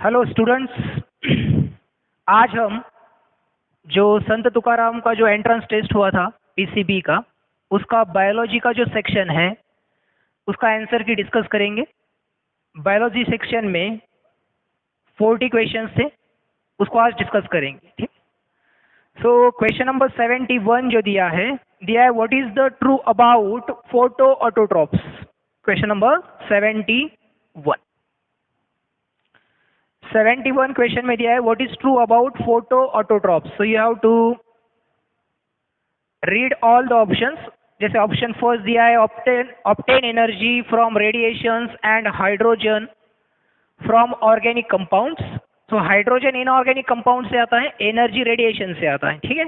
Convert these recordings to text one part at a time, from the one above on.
Hello students, आज हम जो संत तुकाराम का जो एंट्रेंस टेस्ट हुआ था पीसीबी का, उसका बायोलॉजी का जो सेक्शन है उसका आंसर की डिस्कस करेंगे। बायोलॉजी सेक्शन में 40 क्वेश्चंस थे, उसको आज डिस्कस करेंगे। ठीक। सो क्वेश्चन नंबर 71 जो दिया है what is the true about photo autotrophs. Question number 71 question में दिया है what is true about photo autotrophs. So you have to read all the options. जैसे ऑप्शन फर्स्ट दिया है obtain energy from radiations and hydrogen from organic compounds. तो hydrogen inorganic compound से आता है, एनर्जी रेडिएशन से आता है। ठीक है।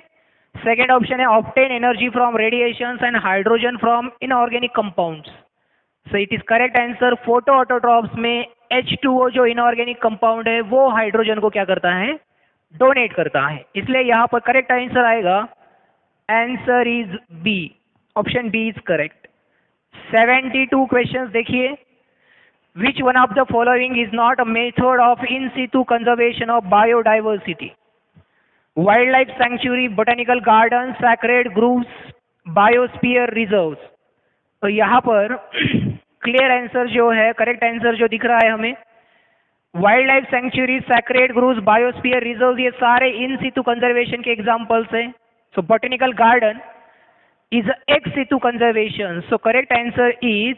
सेकेंड ऑप्शन है obtain energy from radiations and hydrogen from inorganic compounds. So it is correct answer. Photo autotrophs में H2O जो इनऑर्गेनिक कंपाउंड है वो हाइड्रोजन को क्या करता है, डोनेट करता है। इसलिए यहाँ पर करेक्ट आंसर आएगा, answer is B, option B is correct. 72 questions देखिए। Which one of the following is not a method of in situ conservation of biodiversity. Wild life sanctuary, botanical garden, sacred groves, biosphere reserves. तो यहाँ पर clear answer जो है, correct answer जो दिख रहा है हमें, wild life sanctuary, sacred groves, biosphere reserve, ये सारे इन सितु कंजर्वेशन के एग्जांपल्स हैं। So botanical garden is ex situ conservation. So correct answer is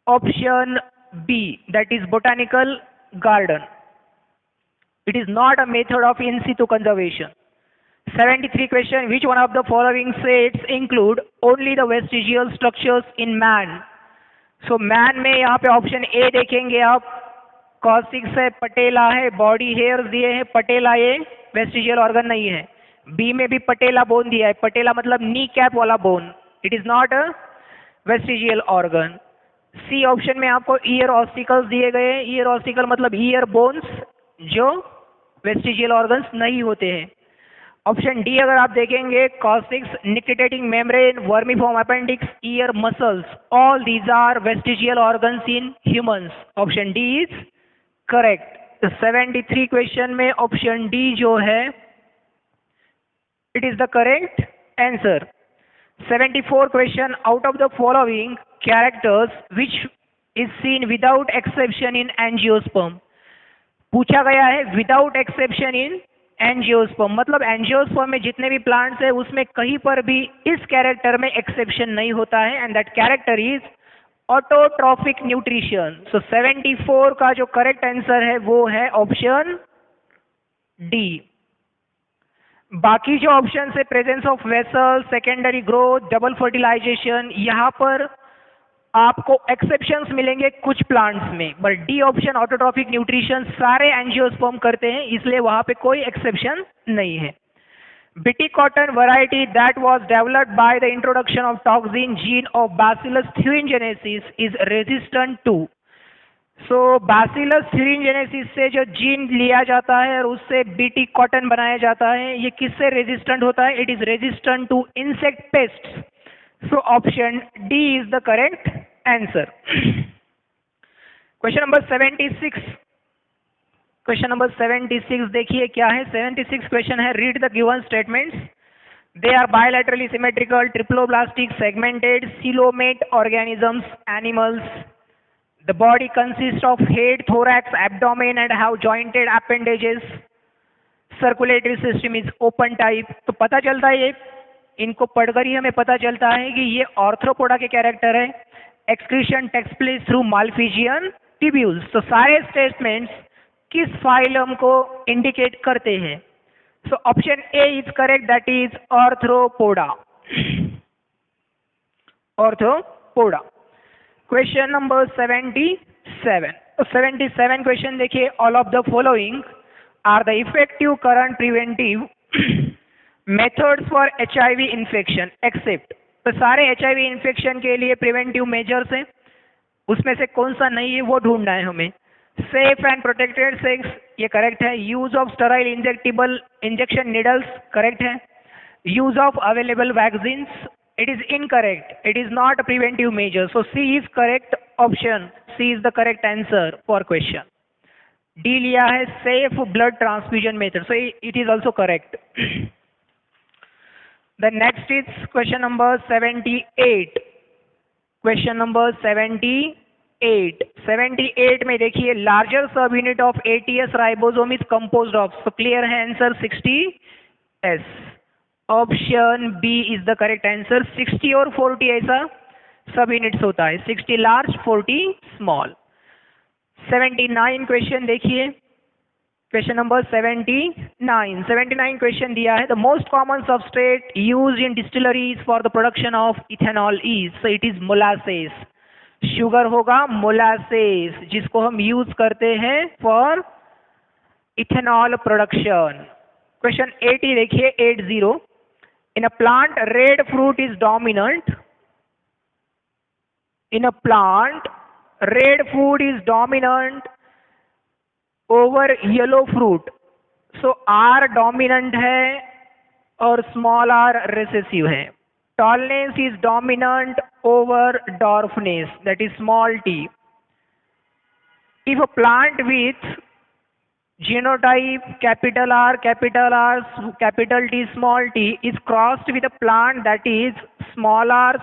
option B, that is botanical garden. It is not a method of in situ conservation. 73 question. Which one of the following sets include only the vestigial structures in man? So man में यहाँ पे option A देखेंगे आप, कॉस्टिक्स है, पटेला है, body hairs दिए हैं, पटेला ये वेस्टिजियल ऑर्गन नहीं है। बी में भी पटेला बोन दिया है, पटेला मतलब नी कैप वाला bone, it is not a vestigial organ. C option में आपको ईयर ऑस्टिकल्स दिए गए, ईयर ऑस्टिकल मतलब ईयर बोन्स जो वेस्टिजियल ऑर्गन्स नहीं होते हैं। ऑप्शन डी अगर आप देखेंगे, coccyx, nictitating membrane, vermiform appendix, ear muscles, all these are vestigial organs in humans. Option D is correct. तो 73 क्वेश्चन में ऑप्शन डी जो है it is the correct answer. 74 question. Out of the following characters which is seen without exception in angiosperm. पूछा गया है without exception in angiosperm, मतलब angiosperm में जितने भी प्लांट्स है उसमें कहीं पर भी इस कैरेक्टर में एक्सेप्शन नहीं होता है, and that character is autotrophic nutrition. So 74 का जो करेक्ट आंसर है वो है ऑप्शन डी। बाकी जो ऑप्शन है, presence of vessel, secondary growth, double fertilization, यहाँ पर आपको एक्सेप्शंस मिलेंगे कुछ प्लांट्स में, but D option autotrophic nutrition सारे एंजियोस्पर्म करते हैं, इसलिए वहां पे कोई एक्सेप्शन नहीं है। BT cotton variety that was developed by the introduction of toxin gene of bacillus thuringiensis is resistant to. So bacillus thuringiensis से जो जीन लिया जाता है और उससे बीटी कॉटन बनाया जाता है, ये किससे रेजिस्टेंट होता है? It is resistant to insect pests. So option D is the correct answer. Question number 76. Question number 76 देखिए क्या है। 76 question है, read the given statements. They are bilaterally symmetrical, triploblastic, segmented, coelomate organisms, animals. The body consists of head, thorax, abdomen and have jointed appendages. Circulatory system is open type. तो पता चलता है इनको पढ़कर ही हमें पता चलता है कि ये ऑर्थ्रोपोडा के कैरेक्टर है। Excretion takes place through malpighian tubules. तो सारे स्टेटमेंट्स किस फाइलम को इंडिकेट करते हैं? So option A is correct, that is arthropoda. Arthropoda. Question number 77। तो 77 क्वेश्चन देखिए। All of the following are the effective current preventive methods for HIV infection except. तो सारे HIV इन्फेक्शन के लिए प्रिवेंटिव मेजर्स हैं, उसमें से कौन सा नहीं है वो ढूंढना है हमें। सेफ एंड प्रोटेक्टेड सेक्स, ये करेक्ट है। Use of sterile injectable injection needles, correct है। Use of available vaccines, it is incorrect, it is not a preventive measure. So C is correct, option C is the correct answer for question D लिया है safe blood transfusion method, so it is also correct. The next is question number 78. Question number 78. 78 में देखिए larger subunit of ATS ribosome is composed of. So clear है answer 60S. Option B is the correct answer. 60 और 40 ऐसा subunits होता है. 60 large, 40 small. 79 question देखिए. Question number 79. 79 question दिया है. The most common substrate use in distilleries for the production of ethanol is, so it is molasses. Sugar होगा molasses, जिसको हम यूज करते हैं फॉर इथेनॉल प्रोडक्शन. क्वेश्चन 80 देखिए. 80. In a plant red fruit is dominant. In a plant red food is dominant over yellow fruit. So R dominant है और small R recessive है. Tallness is dominant over dwarfness, that is small T. If a plant with genotype capital R, capital T, small T is crossed with a plant that is small r,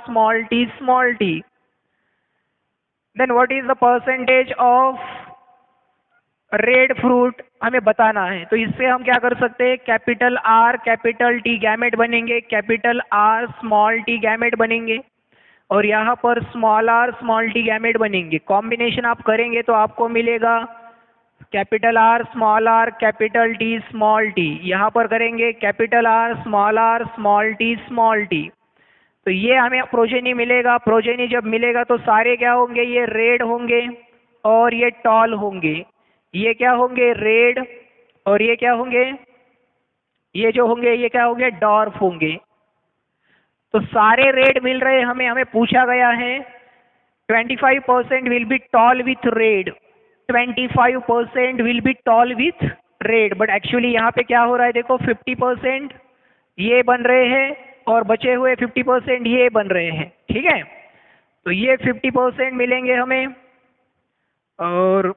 small t, then what is the percentage of red fruit हमें बताना है. तो इससे हम क्या कर सकते हैं, capital R capital T gamete बनेंगे, capital R small T gamete बनेंगे, और यहाँ पर small are small T gamete बनेंगे. कॉम्बिनेशन आप करेंगे तो आपको मिलेगा capital R capital T small T. यहाँ पर करेंगे कैपिटल आर स्मॉल टी. तो ये हमें प्रोजेनी मिलेगा. प्रोजेनी जब मिलेगा तो सारे क्या होंगे, ये रेड होंगे और ये टॉल होंगे. ये क्या होंगे, रेड, और ये क्या होंगे, ये जो होंगे ये क्या होंगे, डॉर्फ होंगे. तो सारे रेड मिल रहे हमें. हमें पूछा गया है 25% will be toll with red, 25% will be toll with red. But actually यहाँ पे क्या हो रहा है, देखो 50% ये बन रहे हैं और बचे हुए 50% ये बन रहे हैं. ठीक है, तो ये 50% मिलेंगे हमें. और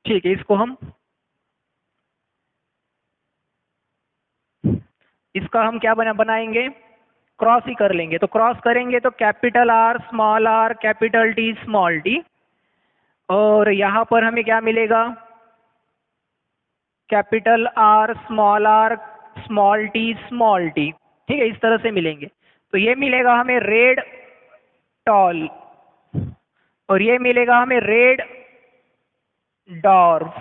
ठीक है, इसको हम इसका हम क्या बनाएंगे, क्रॉस ही कर लेंगे. तो क्रॉस करेंगे तो capital R capital T small T, और यहाँ पर हमें क्या मिलेगा, कैपिटल आर स्मॉल टी. ठीक है, इस तरह से मिलेंगे. तो ये मिलेगा हमें रेड टॉल, और ये मिलेगा हमें रेड डॉर्फ.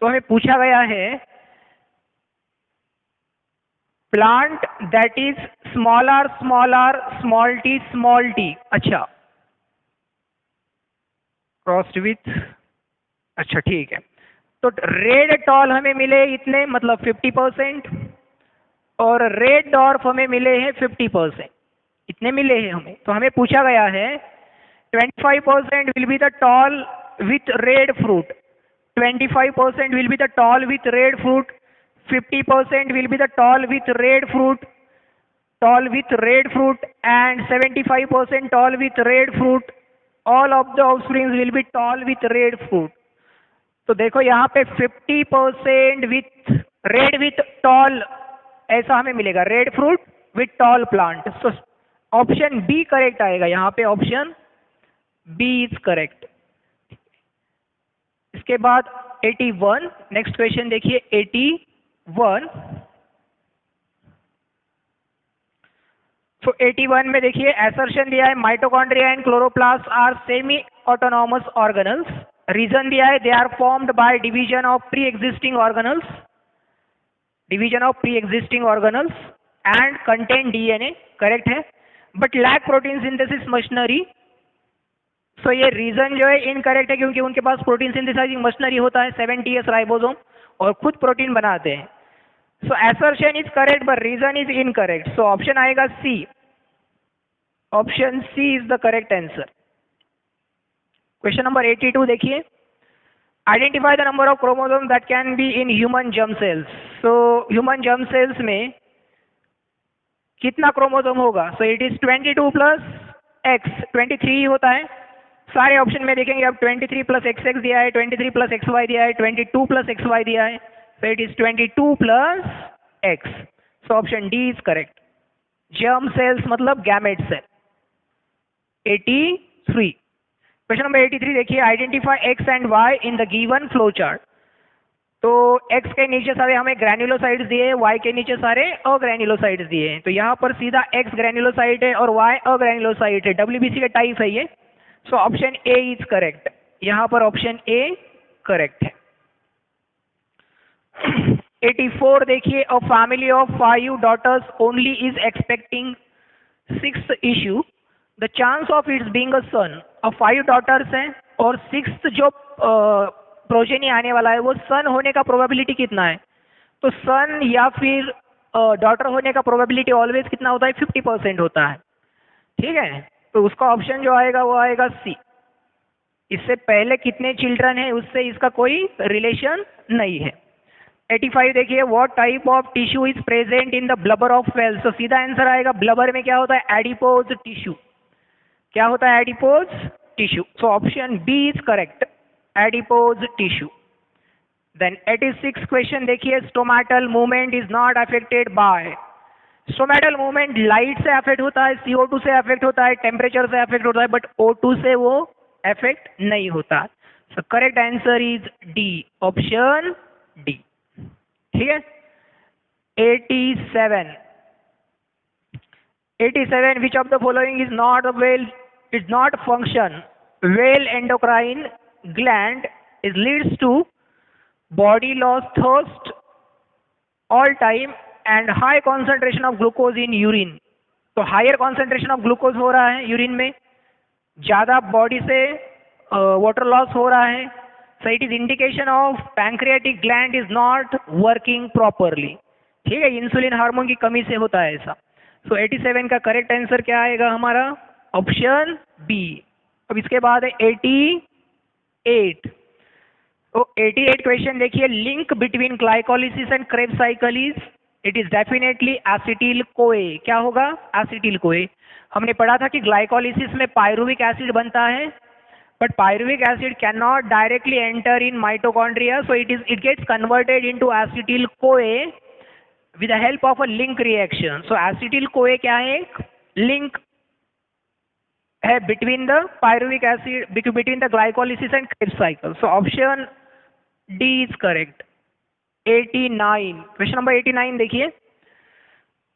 तो हमें पूछा गया है plant that is small are small T. अच्छा, क्रॉस्ड विथ, अच्छा ठीक है. तो रेड टॉल हमें मिले इतने, मतलब 50%, और रेड डॉर्फ हमें मिले हैं 50%. इतने मिले हैं हमें. तो हमें पूछा गया है 25% will be the tall with red fruit, 25% will be the tall with red fruit, 50% will be the tall with red fruit, and 75% tall with red fruit. All of the offsprings will be tall with red fruit. तो देखो यहाँ पे 50% with red with tall ऐसा हमें मिलेगा, red fruit with tall plant. So option B correct आएगा यहाँ पे. Option B is correct. इसके बाद 81. नेक्स्ट क्वेश्चन देखिए 81. तो 81 में देखिए असर्शन दिया है mitochondria and chloroplast are semi autonomous organelles. Reason दिया है they are formed by division of pre existing organelles and contain DNA. Correct है, but lack protein synthesis machinery. So ये रीजन जो है इनकरेक्ट है, क्योंकि उनके पास प्रोटीन सिंथेसाइजिंग मशीनरी होता है 7ts राइबोसोम, और खुद प्रोटीन बनाते हैं. So assertion is correct but reason is incorrect. So option आएगा C. Option C is the correct answer. Question number 82 देखिए. Identify the number of chromosome that can be in human germ cells. So human germ cells में कितना chromosome होगा. So it is 22 plus x, 23 होता है. सारे option में देखेंगे अब 23 प्लस एक्स एक्स दिया है, 23 प्लस एक्स वाई दिया है, 22 प्लस एक्स वाई दिया है, so it is 22 plus x. So option D is correct. Germ cells मतलब गैमेट सेल. 83. क्वेश्चन नंबर 83 देखिए, identify x and y in the given flow chart. तो x के नीचे सारे हमें ग्रैन्युलोसाइड्स दिए, y के नीचे सारे अग्रैन्युलोसाइड्स दिए हैं. तो यहाँ पर सीधा x ग्रैन्युलोसाइड है और y अग्रैन्युलोसाइड है. WBC का टाइप है ये. So option A is correct. यहाँ पर ऑप्शन ए करेक्ट है. 84 देखिए, a family of 5 daughters only is expecting 6th issue. The chance of its being a son. अब 5 डॉटर्स हैं और 6th जो प्रोजेनी आने वाला है वो सन होने का प्रोबेबिलिटी कितना है? तो सन या फिर डॉटर होने का प्रोबेबिलिटी ऑलवेज कितना होता है? 50% होता है. ठीक है, तो उसका ऑप्शन जो आएगा वो आएगा सी. इससे पहले कितने चिल्ड्रन है उससे इसका कोई रिलेशन नहीं है. 85 देखिए, what type of tissue is present in the blubber of whales. तो सीधा आंसर आएगा ब्लबर में क्या होता है? Adipose tissue. क्या होता है? Adipose tissue. So option B is correct, adipose tissue. Then 86 question देखिए, stomatal movement is not affected by. Stomatal movement light से अफेक्ट होता है, CO2 से अफेक्ट होता है, टेम्परेचर से अफेक्ट होता है, बट O2 से वो अफेक्ट नहीं होता. सो correct answer is D, option D. ठीक है. 87. 87, which of the following is not a well, is not function well endocrine gland is leads to body loss, thirst all time and high concentration of glucose in urine. तो higher concentration of glucose हो रहा है urine में, ज्यादा body से water loss हो रहा है. सो it is indication of pancreatic gland is not working properly. ठीक है, इंसुलिन हार्मोन की कमी से होता है ऐसा. सो 87 का करेक्ट आंसर क्या आएगा हमारा? Option B. अब इसके बाद है 88. तो 88 क्वेश्चन देखिए, link between glycolysis and Krebs cycle is, it is definitely acetyl CoA. क्या होगा? एसिटिल कोए. हमने पढ़ा था कि ग्लाइकोलिसिस में पायरुविक एसिड बनता है, but pyruvic acid cannot directly enter in mitochondria, so it gets converted into acetyl CoA with the help of a link reaction. So acetyl CoA क्या है? Link है between the pyruvic acid, between the glycolysis and Krebs cycle. So option D is correct. 89. Question number 89 देखिए.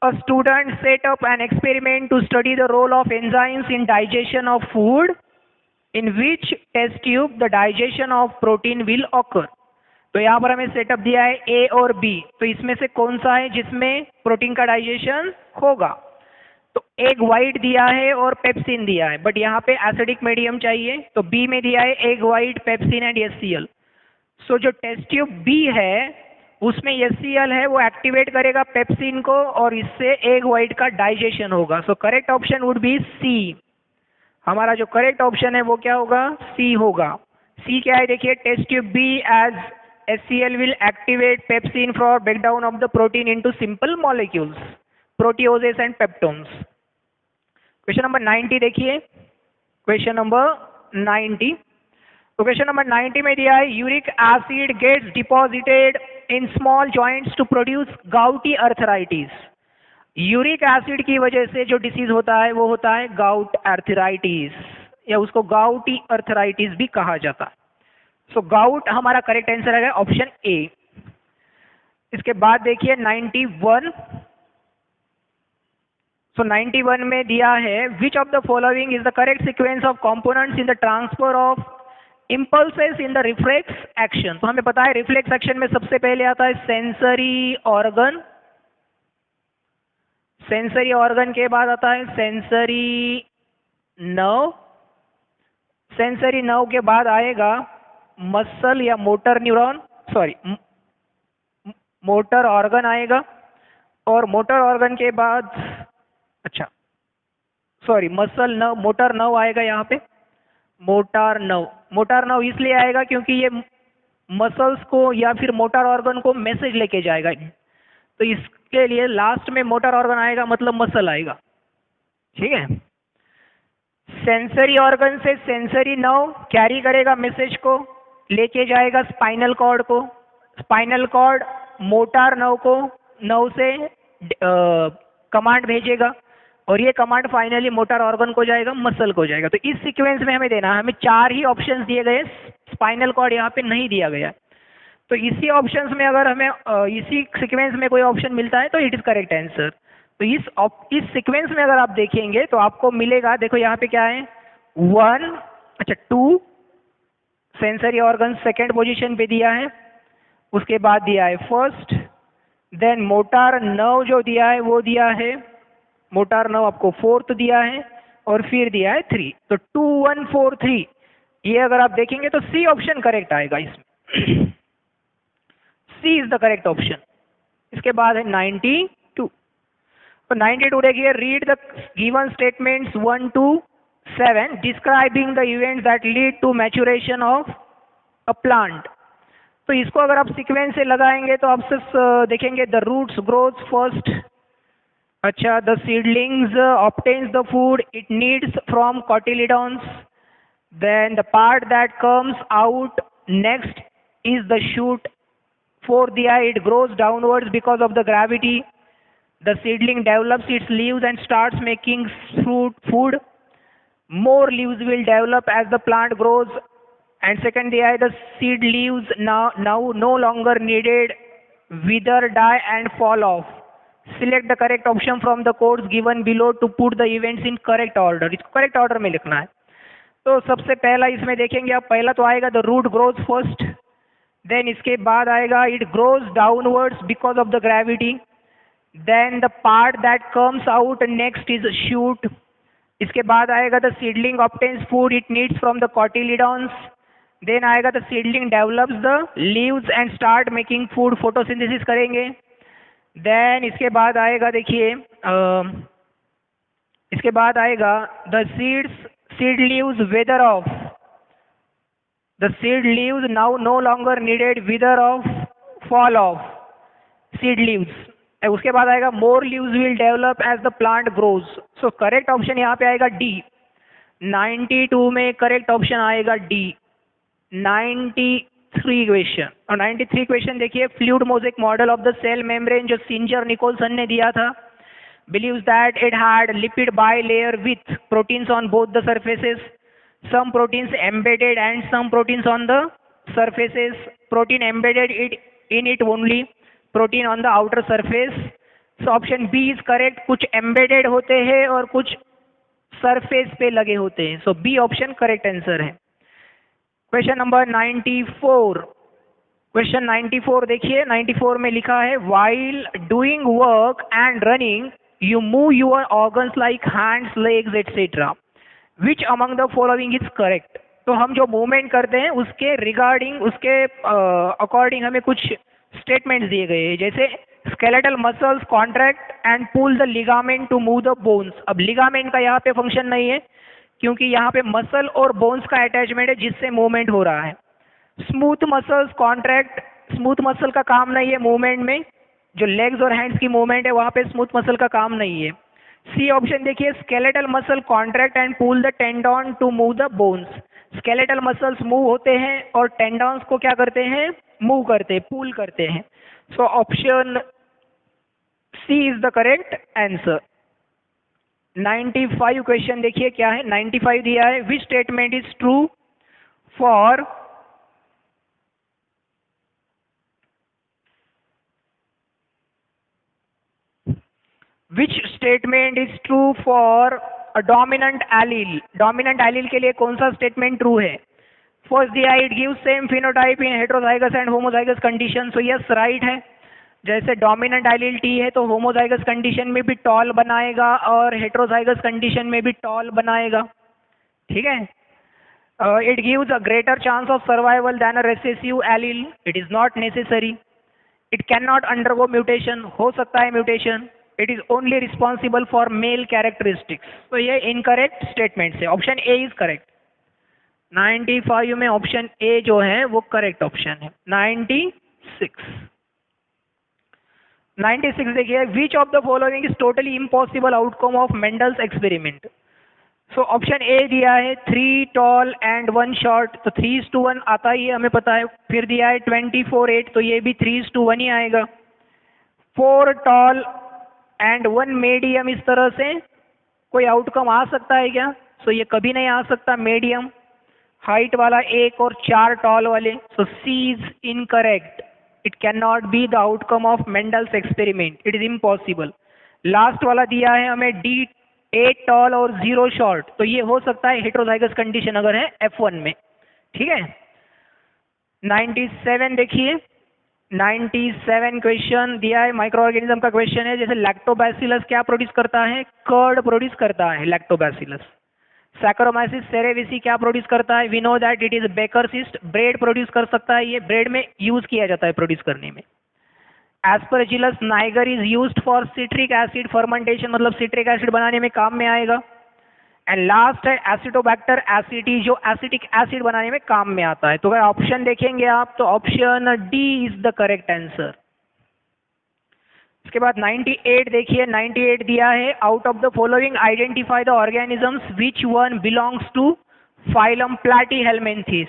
A student set up an experiment to study the role of enzymes in digestion of food. In which test tube the digestion of protein will occur. तो यहाँ पर हमें setup दिया है A और B. तो इसमें से कौन सा है जिसमें प्रोटीन का डाइजेशन होगा? तो एग वाइट दिया है और पेप्सिन दिया है, बट यहाँ पे एसिडिक मीडियम चाहिए. तो B में दिया है egg white, pepsin and HCl. सो जो टेस्ट ट्यूब B है उसमें HCl है, वो एक्टिवेट करेगा पेप्सिन को और इससे एग वाइट का डाइजेशन होगा. So correct option would be C. हमारा जो करेक्ट ऑप्शन है वो क्या होगा? सी होगा. सी क्या है देखिए, test tube B as HCl will activate pepsin for breakdown of the protein into simple molecules, proteases and peptones. Question number 90 देखिए, क्वेश्चन नंबर 90. तो क्वेश्चन नंबर 90 में दिया है, uric acid gets deposited in small joints to produce gouty arthritis. Uric acid की वजह से जो disease होता है वो होता है गाउट अर्थराइटिस, या उसको गाउटी अर्थराइटिस भी कहा जाता है. सो गाउट हमारा करेक्ट आंसर है ऑप्शन ए. इसके बाद देखिए 91. सो 91 में दिया है, विच of the following is the correct sequence of components in the transfer of impulses in the reflex action. तो हमें पता है रिफ्लेक्स एक्शन में सबसे पहले आता है सेंसरी ऑर्गन. सेंसरी ऑर्गन के बाद आता है सेंसरी नर्व. सेंसरी नर्व के बाद आएगा मसल या motor neuron, sorry motor organ आएगा. और मोटर ऑर्गन के बाद, अच्छा sorry muscle nerve, motor nerve आएगा यहाँ पे. मोटर नर्व, मोटर नर्व इसलिए आएगा क्योंकि ये मसल्स को या फिर मोटर ऑर्गन को मैसेज लेके जाएगा. तो इसके लिए लास्ट में मोटर ऑर्गन आएगा, मतलब मसल आएगा. ठीक है. सेंसरी ऑर्गन से सेंसरी नर्व कैरी करेगा मैसेज को, लेके जाएगा स्पाइनल कॉर्ड को, स्पाइनल कॉर्ड मोटार नर्व से कमांड भेजेगा और ये कमांड फाइनली मोटर ऑर्गन को जाएगा, मसल को जाएगा। तो इस सीक्वेंस में हमें देना है, हमें 4 ही ऑप्शंस दिए गए, स्पाइनल कॉर्ड यहाँ पे नहीं दिया गया। तो इसी ऑप्शंस में अगर हमें इसी सीक्वेंस में कोई ऑप्शन मिलता है तो इट इज करेक्ट आंसर। तो इस सीक्वेंस में अगर आप देखेंगे तो आपको मिलेगा, देखो यहाँ पे क्या है 2 सेंसरी ऑर्गन सेकेंड पोजीशन पे दिया है, उसके बाद दिया है फर्स्ट, देन मोटार नर्व जो दिया है वो दिया है, मोटार नर्व आपको फोर्थ दिया है और फिर दिया है 3। तो 2 1 4 3 ये अगर आप देखेंगे तो सी ऑप्शन करेक्ट आएगा इसमें। C is the correct option. इसके बाद है 92। तो 92 देखिए, read the given statements 1 to 7 describing the events that lead to maturation of a plant. तो इसको अगर आप सीक्वेंस से लगाएंगे तो आप सिर्फ देखेंगे द रूट्स ग्रोथ फर्स्ट, अच्छा the seedlings obtains the food it needs from cotyledons, then the part that comes out next is the shoot, fourth दिया it grows downwards because of the gravity, the seedling develops its leaves and starts making food, more leaves will develop as the plant grows, and second दिया है the seed leaves now no longer needed, wither, die and fall off, select the correct option from the codes given below to put the events in correct order। इसको correct order में लिखना है। तो सबसे पहला इसमें देखेंगे आप, पहला तो आएगा the root grows first, then इसके बाद आएगा it grows downwards because of the gravity, then the part that comes out next is shoot, इसके बाद आएगा the seedling obtains food it needs from the cotyledons, then आएगा the seedling develops the leaves and start making food, photosynthesis करेंगे, then इसके बाद आएगा देखिए इसके बाद आएगा the seed leaves wither off, the seed leaves now no longer needed, wither off, fall off, seed leaves, उसके बाद आएगा more leaves will develop as the plant grows। so correct option यहाँ पे आएगा डी। 92 में करेक्ट ऑप्शन आएगा D. 93 question, और 93 question देखिए, fluid mosaic model of the cell membrane जो सिंजर निकोलसन ने दिया था, believes that it had lipid bilayer with proteins on both the surfaces, some proteins embedded and some proteins on the surfaces, protein embedded in it only, protein on the outer surface। so option B is correct, कुछ embedded होते हैं और कुछ surface पे लगे होते हैं, so B option correct answer है। Question number 94। क्वेश्चन 94 देखिए, 94 में लिखा है while doing work and running you move your organs like hands, legs, etc. Which among the following is correct? तो हम जो मूवमेंट करते हैं उसके रिगार्डिंग, उसके अकॉर्डिंग हमें कुछ स्टेटमेंट्स दिए गए हैं, जैसे skeletal muscles contract and pull the ligament to move the bones. अब लिगामेंट का यहाँ पे फंक्शन नहीं है क्योंकि यहाँ पे मसल और बोन्स का अटैचमेंट है जिससे मूवमेंट हो रहा है। Smooth muscles contract, smooth muscle का काम नहीं है मूवमेंट में, जो लेग्स और हैंड्स की मूवमेंट है वहाँ पे स्मूथ मसल का काम नहीं है। सी ऑप्शन देखिए, skeletal muscle contract and pull the tendon to move the bones. Skeletal muscles move होते हैं और टेंडन्स को क्या करते हैं, मूव करते हैं, पुल करते हैं। So option C is the correct answer. 95 question देखिए क्या है, 95 दिया है, which statement is true for Which statement is true for a dominant allele? Dominant allele के लिए कौन सा स्टेटमेंट ट्रू है? फर्स्ट दिया it gives same phenotype in heterozygous and homozygous condition, so yes right है। जैसे डोमिनेंट एलील टी है तो होमोजाइगस कंडीशन में भी टॉल बनाएगा और हेट्रोजाइगस कंडीशन में भी टॉल बनाएगा, ठीक है। It gives a greater chance of survival than a recessive allele, it is not necessary. It can not undergo mutation, हो सकता है mutation. It is only responsible for male characteristics. तो ये इनकरेक्ट स्टेटमेंट है, option A is correct. 95 में option A जो है वो करेक्ट ऑप्शन है। 96 देखिए, विच of the following is totally impossible outcome of Mendel's experiment. So option ए दिया है 3 टॉल एंड 1 शॉर्ट, तो 3:1 आता ही है, हमें पता है। फिर दिया है 24:8, तो ये भी 3:1 ही आएगा। 4 टॉल एंड 1 मीडियम, इस तरह से कोई आउटकम आ सकता है क्या? सो ये कभी नहीं आ सकता। मीडियम हाइट वाला एक और 4 टॉल वाले, so C is incorrect. It can not be the outcome of Mendel's experiment, it is impossible. Last वाला दिया है हमें डी 8 टॉल और 0 शॉर्ट, तो ये हो सकता है हेटेरोजाइगस कंडीशन अगर है F1 में। ठीक है। 97 देखिए, 97 क्वेश्चन दिया है, माइक्रो ऑर्गेनिज्म का क्वेश्चन है। जैसे लैक्टोबैसिलस क्या प्रोड्यूस करता है? कर्ड प्रोड्यूस करता है लैक्टोबैसिलस। सैकरोमाइसिस सेरेविसी क्या प्रोड्यूस करता है? We know that it is baker yeast. Bread produce कर सकता है, ये ब्रेड में यूज किया जाता है प्रोड्यूस करने में। Aspergillus Niger is used for citric acid fermentation, मतलब सिट्रिक एसिड बनाने में काम में आएगा। एंड लास्ट है एसिटोबैक्टर एसिडी, जो एसिटिक एसिड बनाने में काम में आता है। तो अगर ऑप्शन देखेंगे आप, तो option D is the correct answer. इसके बाद 98 देखिए, 98 दिया है, out of the following identify the organisms which one belongs to phylum Platyhelminthes.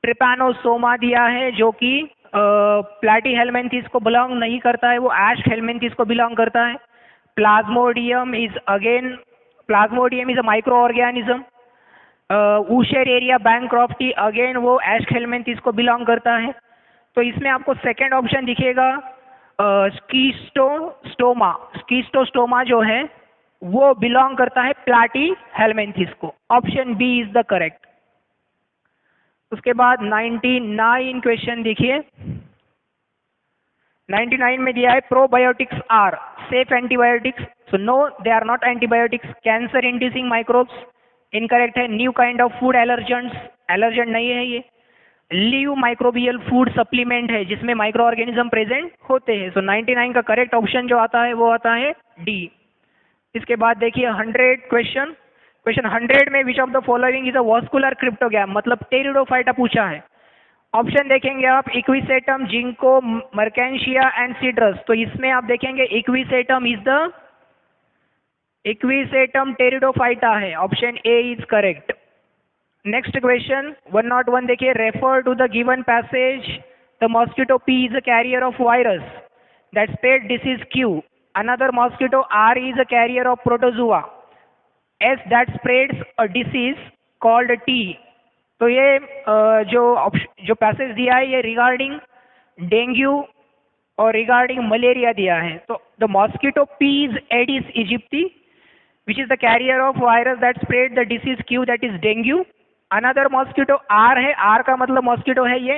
Trypanosoma दिया है, जो कि प्लैटीहेल्मिन्थेस को बिलोंग नहीं करता है, वो एशहेल्मिन्थेस को बिलोंग करता है। Plasmodium is a micro organism. Wuchereria bancrofti again वो एशहेल्मिन्थेस को बिलोंग करता है। तो इसमें आपको सेकेंड ऑप्शन दिखेगा, स्कीस्टोस्टोमा जो है वो बिलोंग करता है प्लैटीहेल्मिन्थेस को। Option B is the correct. उसके बाद 99 क्वेश्चन देखिए, 99 में दिया है probiotics are safe antibiotics. So no, they are not antibiotics. Cancer inducing microbes, incorrect है। New kind of food allergens, allergen नहीं है ये। लीव माइक्रोबियल फूड सप्लीमेंट है जिसमें माइक्रो ऑर्गेनिज्म प्रेजेंट होते हैं। सो 99 का करेक्ट ऑप्शन जो आता है वो आता है डी। इसके बाद देखिए 100 क्वेश्चन 100 में which of the following is a vascular cryptogam, मतलब टेरिडोफाइटा पूछा है। ऑप्शन देखेंगे आप, equisetum, ginkgo, marchantia and cedrus. तो इसमें आप देखेंगे इक्विसेटम टेरिडोफाइटा है, option A is correct. Next question 101 देखिए, refer to the given passage. The mosquito P is a carrier of virus that spread disease Q. Another mosquito R is a carrier of protozoa S that spreads a disease called T. तो ये जो passage दिया है ये regarding dengue और regarding malaria दिया है। तो the mosquito P is Aedes aegypti which is the carrier of virus that spread the disease Q that is dengue. Another mosquito R है, आर का मतलब मॉस्किटो है ये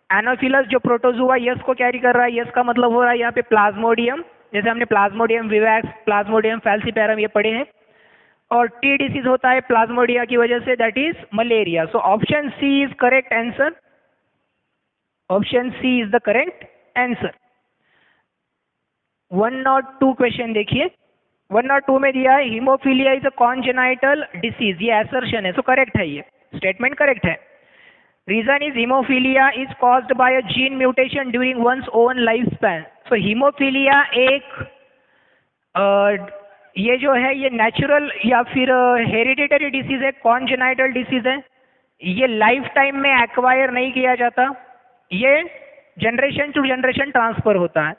एनोफिलस जो प्रोटोजुआ यस को कैरी कर रहा है। यस का मतलब हो रहा है यहाँ पे प्लाज्मोडियम, जैसे हमने प्लाज्मोडियम विवैक्स, प्लाज्मोडियम फैल्सीपैरम ये पढ़े हैं। और टी डिसीज होता है प्लाज्मोडिया की वजह से, that is malaria. So option C is correct answer. Option C is the correct answer. 102 question देखिए, 102 में दिया है haemophilia is a congenital disease, ये असर्शन है। सो करेक्ट है, ये स्टेटमेंट करेक्ट है। Reason is haemophilia is caused by a gene mutation during one's own life span. So haemophilia एक ये जो है ये नेचुरल या फिर हेरिडिटरी डिसीज है, कॉन्जेनाइटल डिसीज है। ये लाइफ टाइम में एक्वायर नहीं किया जाता, ये जनरेशन टू जनरेशन ट्रांसफर होता है।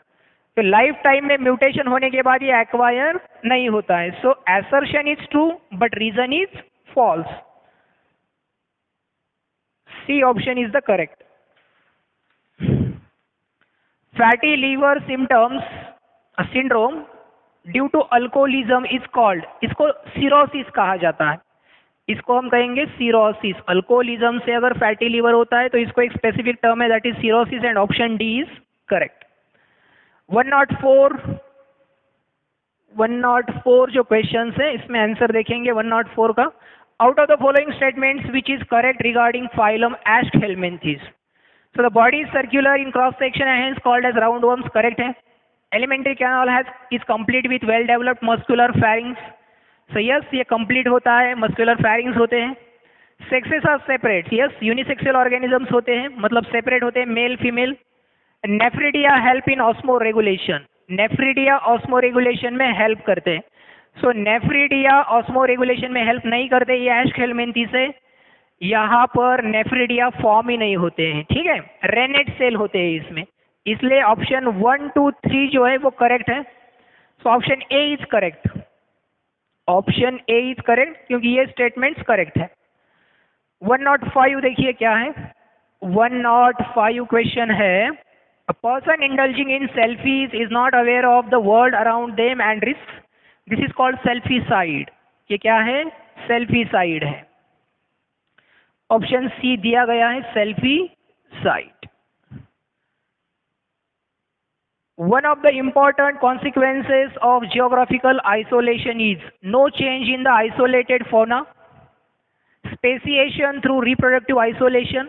तो लाइफ टाइम में म्यूटेशन होने के बाद ये एक्वायर नहीं होता है। So assertion is true but reason is false. C option is the correct. Fatty liver symptoms syndrome due to alcoholism is called, इसको सिरोसिस कहा जाता है। इसको हम कहेंगे सिरोसिस। अल्कोहलिज्म से अगर फैटी लीवर होता है तो इसको एक स्पेसिफिक टर्म है, that is cirrhosis, and option D is correct. 104 जो क्वेश्चन है इसमें आंसर देखेंगे 104 का। Out of the following statements which is correct regarding phylum Aschelminthes. So the body is circular in cross section and hence called as roundworms, correct है। Elementary canal is complete with well developed muscular pharynx. So yes, ये complete होता है, muscular pharynx होते हैं। Sexes are separate, yes, unisexual organisms होते हैं, मतलब separate होते हैं, male female. Nephridia help in osmoregulation, nephridia osmoregulation में हेल्प करते हैं। सो नेफ्रिडिया ऑस्मो रेगुलेशन में हेल्प नहीं करते ये एशकेलमेंथी से, यहाँ पर नेफ्रिडिया फॉर्म ही नहीं होते हैं, ठीक है, रेनेट सेल होते हैं इसमें, इसलिए ऑप्शन 1, 2, 3 जो है वो करेक्ट है। सो option A is correct, option A is correct क्योंकि ये स्टेटमेंट्स करेक्ट है। 105 देखिए क्या है, 105 क्वेश्चन है, a person indulging in selfies is not aware of the world around them and risk, this is called selficide. ये क्या है, सेल्फीसाइड है। ऑप्शन सी दिया गया है सेल्फीसाइड। One of the important consequences of geographical isolation is no change in the isolated fauna, speciation through reproductive isolation,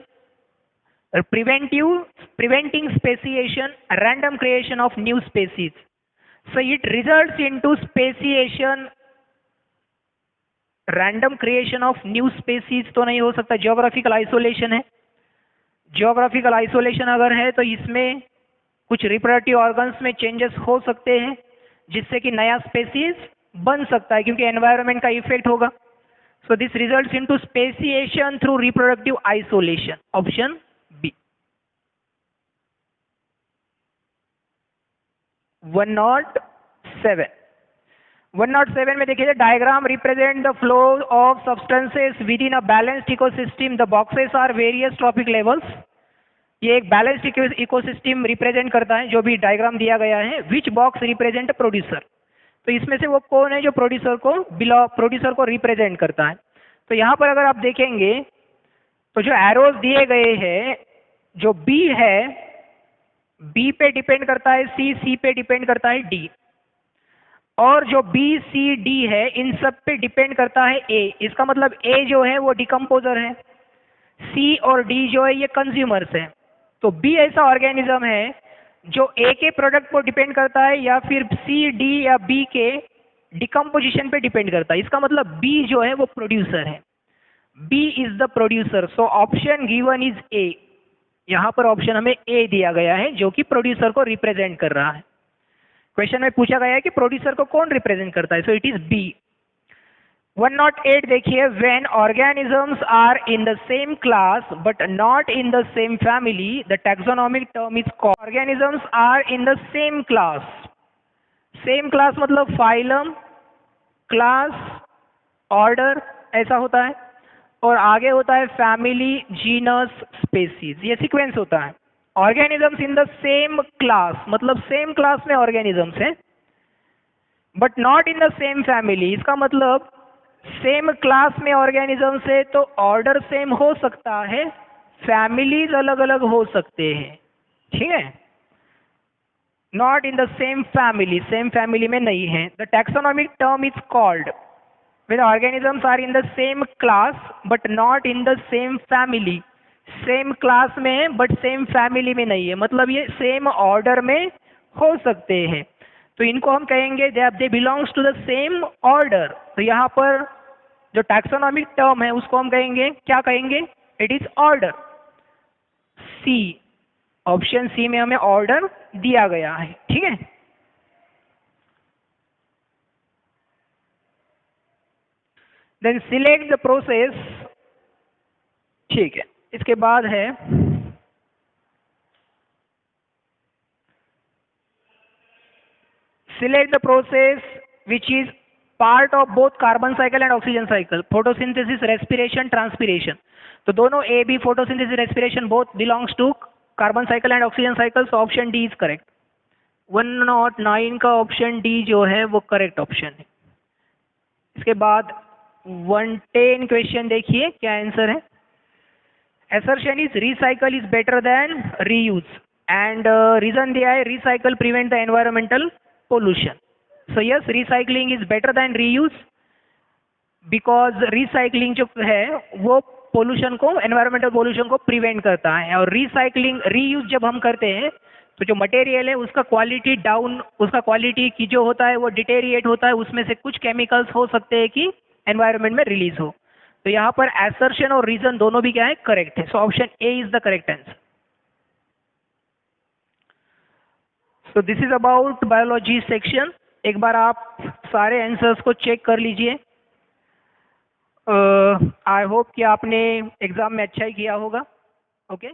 preventing speciation, random creation of new species. So it results into speciation, random creation of new species तो नहीं हो सकता, geographical isolation है। geographical isolation अगर है तो इसमें कुछ रिप्रोडक्टिव ऑर्गन्स में चेंजेस हो सकते हैं जिससे कि नया स्पेसीज बन सकता है क्योंकि एनवायरनमेंट का इफेक्ट होगा। So this results into speciation through reproductive isolation, option B. 107 में देखिए diagram represent the flow of substances within a balanced ecosystem, the boxes are various trophic levels. ये एक बैलेंस्ड इकोसिस्टम रिप्रेजेंट करता है जो भी diagram दिया गया है। विच बॉक्स रिप्रेजेंट प्रोड्यूसर, तो इसमें से वो कौन है जो प्रोड्यूसर को रिप्रेजेंट करता है। तो यहाँ पर अगर आप देखेंगे तो जो एरोज दिए गए हैं, जो बी है, बी पे डिपेंड करता है सी, सी पे डिपेंड करता है डी, और जो बी सी डी है इन सब पे डिपेंड करता है ए। इसका मतलब ए जो है वो डिकम्पोजर है, सी और डी जो है ये कंज्यूमर्स है। तो बी ऐसा ऑर्गेनिज्म है जो ए के प्रोडक्ट पर डिपेंड करता है या फिर सी डी या बी के डिकम्पोजिशन पे डिपेंड करता है। इसका मतलब बी जो है वो प्रोड्यूसर है, B is the producer. So option given is A, यहाँ पर ऑप्शन हमें ए दिया गया है जो कि प्रोड्यूसर को रिप्रेजेंट कर रहा है। क्वेश्चन में पूछा गया है कि प्रोड्यूसर को कौन रिप्रेजेंट करता है, सो इट इज बी। 108 देखिए, when organisms are in the same class but not in the same family, the taxonomic term is called, organisms are in the same class, same class मतलब phylum, class, order ऐसा होता है, और आगे होता है family, genus, species, ये sequence होता है। organisms in the same class मतलब same class में organisms हैं, but not in the same family, इसका मतलब सेम क्लास में ऑर्गेनिज्म से तो ऑर्डर सेम हो सकता है, फैमिलीज अलग अलग हो सकते हैं, ठीक है। Not in the same family, same family में नहीं है। The taxonomic term is called when organisms are in the same class but not in the same family, same class में है बट सेम फैमिली में नहीं है, मतलब ये सेम ऑर्डर में हो सकते हैं, तो इनको हम कहेंगे they belongs to the same order. तो यहाँ पर जो टैक्सोनॉमिक टर्म है उसको हम कहेंगे, क्या कहेंगे, it is order. C, option C में हमें ऑर्डर दिया गया है, ठीक है। देन सिलेक्ट द प्रोसेस, ठीक है। इसके बाद है select the process which is part of both carbon cycle and oxygen cycle, photosynthesis, respiration, transpiration। तो दोनों A, B, photosynthesis, respiration both belongs to carbon cycle and oxygen cycle, so option D is correct। 109 का option D जो है वो correct option है। इसके बाद 110 question देखिए क्या आंसर है। assertion is recycle is better than reuse and reason दिया है recycle prevent the environmental pollution। So yes, recycling is better than reuse because recycling जो है वो पोल्यूशन को, एनवायरमेंटल पोल्यूशन को प्रिवेंट करता है, और रिसाइकलिंग, रीयूज जब हम करते हैं तो जो मटेरियल है उसका क्वालिटी डाउन, उसका क्वालिटी की जो होता है वो डिटेरिएट होता है, उसमें से कुछ केमिकल्स हो सकते हैं कि एनवायरमेंट में रिलीज हो। तो यहाँ पर एसर्शन और रीजन दोनों भी क्या है, करेक्ट है। सो option A is the correct answer. So this is about biology section. एक बार आप सारे आंसर्स को चेक कर लीजिए। आई होप कि आपने एग्ज़ाम में अच्छा ही किया होगा। ओके।